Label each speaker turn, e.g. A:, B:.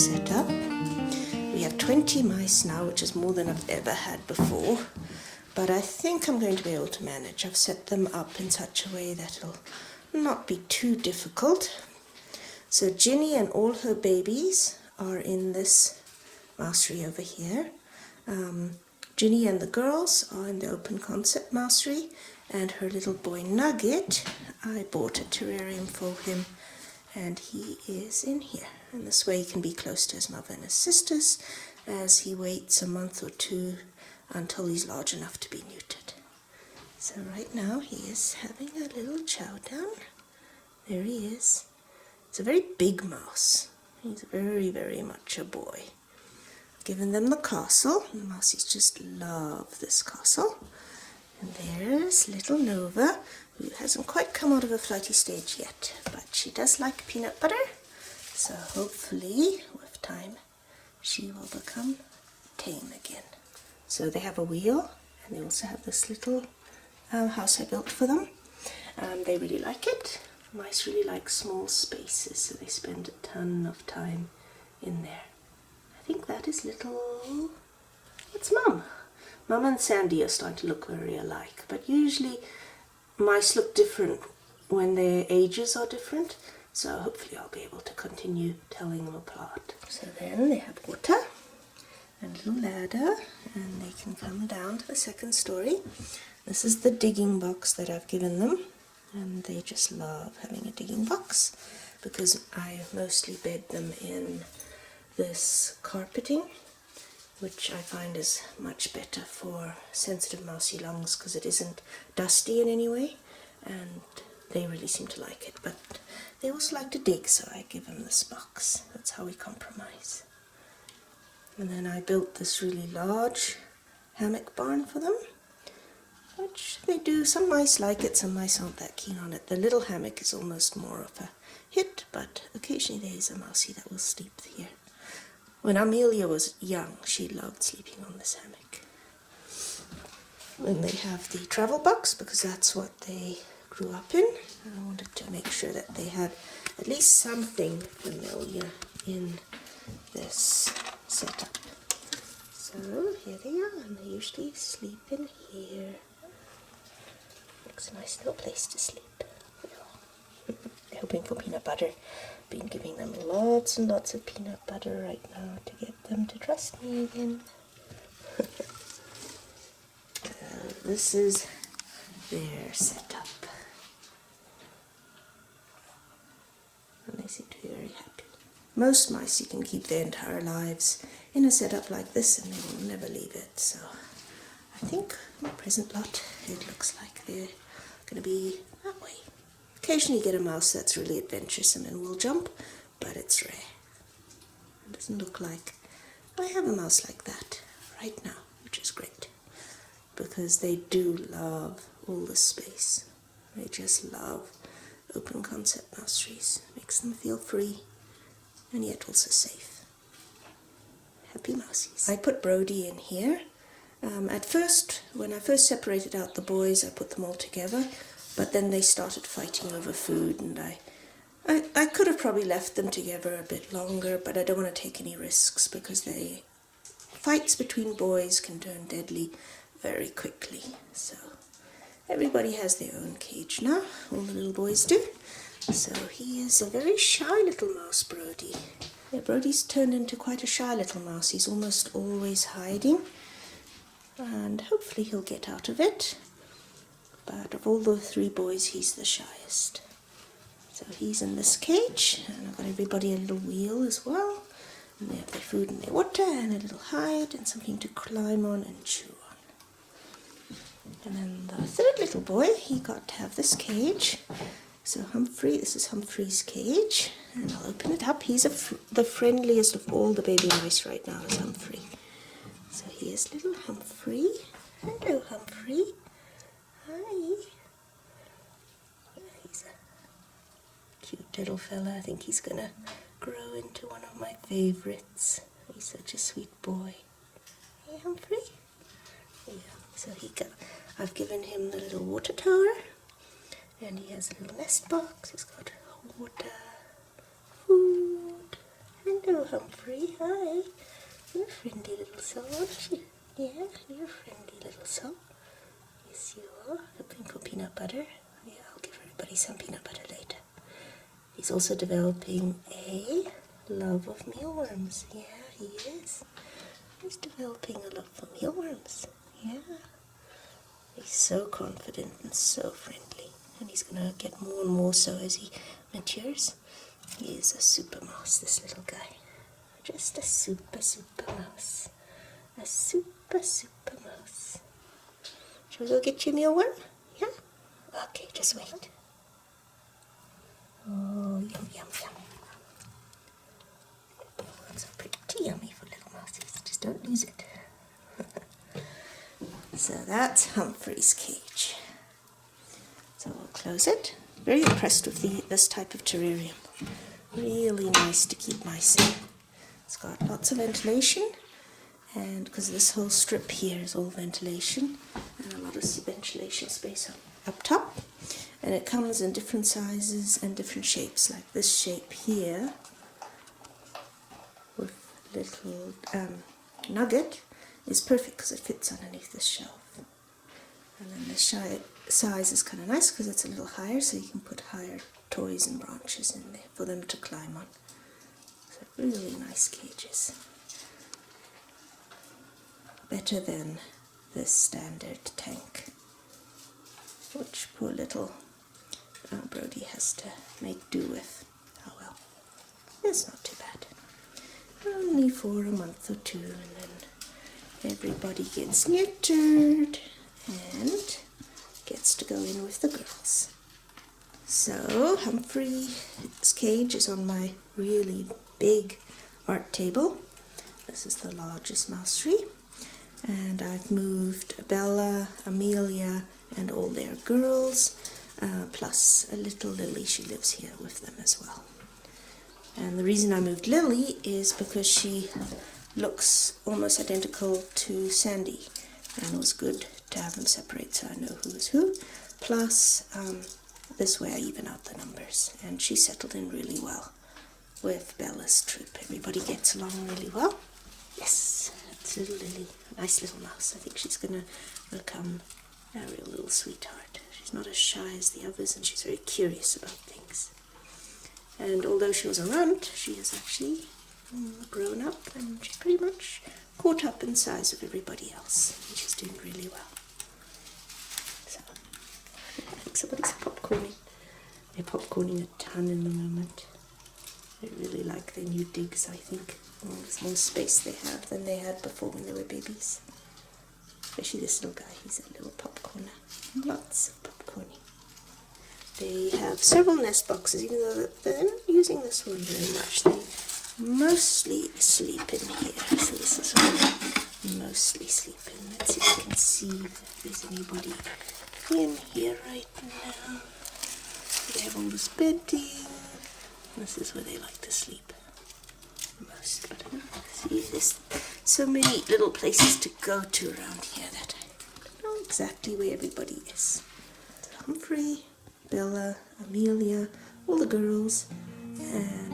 A: setup. We have 20 mice now, which is more than I've ever had before, but I think I'm going to be able to manage. I've set them up in such a way that it'll not be too difficult. So Ginny and all her babies are in this Mousery over here. Ginny and the girls are in the open concept Mousery, and her little boy Nugget, I bought a terrarium for him, and he is in here. And this way he can be close to his mother and his sisters as he waits a month or two until he's large enough to be neutered. So right now he is having a little chow down. There he is. It's a very big mouse. He's very, very much a boy. I've given them the castle. The mousies just love this castle. And there's little Nova, who hasn't quite come out of a flighty stage yet, but she does like peanut butter, so hopefully with time she will become tame again. So they have a wheel, and they also have this little house I built for them. They really like it. Mice really like small spaces, so they spend a ton of time in there. I think that is little... it's Mum. Mum and Sandy are starting to look very alike, but usually mice look different when their ages are different, so hopefully I'll be able to continue telling them apart. So then they have water and a little ladder, and they can come down to the second story. This is the digging box that I've given them, and they just love having a digging box because I mostly bed them in this carpeting, which I find is much better for sensitive mousy lungs because it isn't dusty in any way, and they really seem to like it. But they also like to dig, so I give them this box. That's how we compromise. And then I built this really large hammock barn for them, which they do. Some mice like it, some mice aren't that keen on it. The little hammock is almost more of a hit, but occasionally there is a mousie that will sleep here. When Amelia was young, she loved sleeping on this hammock. Then they have the travel box because that's what they grew up in. I wanted to make sure that they had at least something familiar in this setup. So here they are, and they usually sleep in here. Looks a nice little place to sleep. They're hoping for peanut butter. Been giving them lots and lots of peanut butter right now to get them to trust me again. This is their setup. And they seem to be very happy. Most mice you can keep their entire lives in a setup like this and they will never leave it. So I think my present lot, it looks like they're going to be that way. Occasionally you get a mouse that's really adventuresome and will jump, but it's rare. It doesn't look like I have a mouse like that right now, which is great, because they do love all the space. They just love open concept mouseries. Makes them feel free and yet also safe. Happy mousies. I put Brody in here. At first, when I first separated out the boys, I put them all together. But then they started fighting over food, and I could have probably left them together a bit longer, but I don't want to take any risks because fights between boys can turn deadly very quickly. So everybody has their own cage now, all the little boys do. So he is a very shy little mouse, Brody. Yeah, Brody's turned into quite a shy little mouse. He's almost always hiding, and hopefully he'll get out of it. But of all the three boys, he's the shyest. So he's in this cage, and I've got everybody a little wheel as well. And they have their food and their water, and a little hide, and something to climb on and chew on. And then the third little boy, he got to have this cage. So Humphrey, this is Humphrey's cage, and I'll open it up. He's the friendliest of all the baby mice right now, is Humphrey. So here's little Humphrey. Hello, Humphrey. Hi. Yeah, he's a cute little fella. I think he's gonna grow into one of my favorites. He's such a sweet boy. Hey, Humphrey. Yeah. So I've given him the little water tower, and he has a little nest box. He's got water, food, and Hello, Humphrey. Hi. You're a friendly little soul, aren't you? Yeah, you're a friendly little soul. Yes, you are. Hoping for peanut butter. Yeah, I'll give everybody some peanut butter later. He's also developing a love of mealworms. Yeah, he is. He's developing a love for mealworms. Yeah. He's so confident and so friendly. And he's going to get more and more so as he matures. He is a super mouse, this little guy. Just a super mouse. A super mouse. Shall we go get you a mealworm? Yeah? Okay, just wait. Oh, yum, yum, yum. Mealworms are pretty yummy for little mouses. Just don't lose it. So that's Humphrey's cage. So we'll close it. Very impressed with this type of terrarium. Really nice to keep mice in. It's got lots of ventilation, and because this whole strip here is all ventilation, and a lot of ventilation space up top. And it comes in different sizes and different shapes, like this shape here with little nugget is perfect because it fits underneath this shelf. And then the size is kind of nice because it's a little higher, so you can put higher toys and branches in there for them to climb on. So really nice cages. Better than this standard tank, which poor little Brody has to make do with. Oh well, it's not too bad. Only for a month or two, and then everybody gets neutered and gets to go in with the girls. So Humphrey's cage is on my really big art table. This is the largest Mousery, and I've moved Bella, Amelia, and all their girls, plus a little Lily. She lives here with them as well. And the reason I moved Lily is because she looks almost identical to Sandy, and it was good to have them separate so I know who is who. Plus, this way I even out the numbers, and she settled in really well with Bella's troop. Everybody gets along really well. Yes, that's little Lily, a nice little mouse. I think she's going to become a real little sweetheart. She's not as shy as the others, and she's very curious about things. And although she was a runt, she is actually grown up, and she's pretty much caught up in size of everybody else, and she's doing really well. So, I think somebody's popcorning. They're popcorning a ton in the moment. They really like their new digs, I think. There's more space they have than they had before when they were babies. Especially this little guy, he's a little popcorner. Lots of popcorning. They have several nest boxes, even though they're not using this one very much. They mostly sleep in here. So this is where they mostly sleep in. Let's see if I can see if there's anybody in here right now. They have all this bedding. This is where they like to sleep most. But I don't see, there's so many little places to go to around here that I don't know exactly where everybody is. So Humphrey, Bella, Amelia, all the girls, and